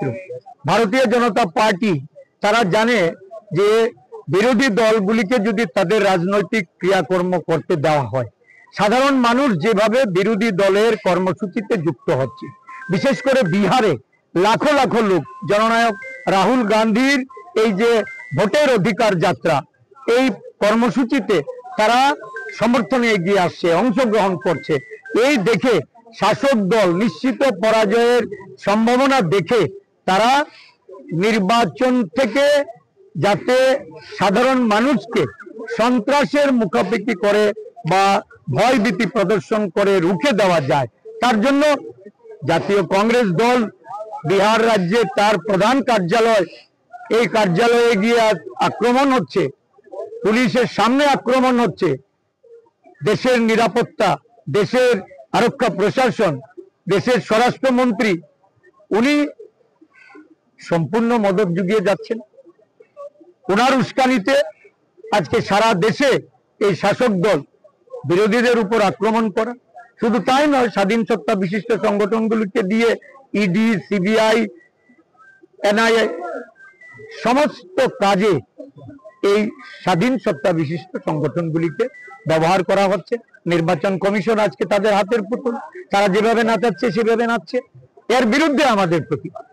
মাত্র। ভারতীয় জনতা পার্টি তারা জানে যে বিরোধী দলগুলিকে যদি তাদের রাজনৈতিক ক্রিয়াকর্ম করতে দেওয়া হয়, সাধারণ মানুষ যেভাবে বিরোধী দলের কর্মসূচিতে যুক্ত হচ্ছে, বিশেষ করে বিহারে লাখো লাখো লোক জননায়ক রাহুল গান্ধীর এই যে ভোটের অধিকার যাত্রা, এই কর্মসূচিতে তারা সমর্থনে এগিয়ে আসছে, অংশগ্রহণ করছে। এই দেখে শাসক দল নিশ্চিত পরাজয়ের সম্ভাবনা দেখে তারা নির্বাচন থেকে যাতে সাধারণ মানুষকে সন্ত্রাসের মুখাপেক্ষি করে বা ভয়ভীতি প্রদর্শন করে রুখে দেওয়া যায়, তার জন্য জাতীয় কংগ্রেস দল বিহার রাজ্যে তার প্রধান কার্যালয়, এই কার্যালয়ে গিয়ে আক্রমণ হচ্ছে, পুলিশের সামনে আক্রমণ হচ্ছে। দেশের নিরাপত্তা, দেশের আরক্ষা প্রশাসন, দেশের স্বরাষ্ট্রমন্ত্রী উনি সম্পূর্ণ মদত জুগিয়ে যাচ্ছেন। ওনার উস্কানিতে আজকে সারা দেশে এই শাসক দল বিরোধীদের উপর আক্রমণ করা, শুধু তাই নয়, স্বাধীন সত্তা বিশিষ্ট সংগঠনগুলিকে দিয়ে ইডি, সিবিআই, এনআইএ সমস্ত কাজে এই স্বাধীন সত্তা বিশিষ্ট সংগঠনগুলিকে ব্যবহার করা হচ্ছে। নির্বাচন কমিশন আজকে তাদের হাতের পুতুল, তারা যেভাবে নাচাচ্ছে সেভাবে নাচছে। এর বিরুদ্ধে আমাদের প্রতিবাদ।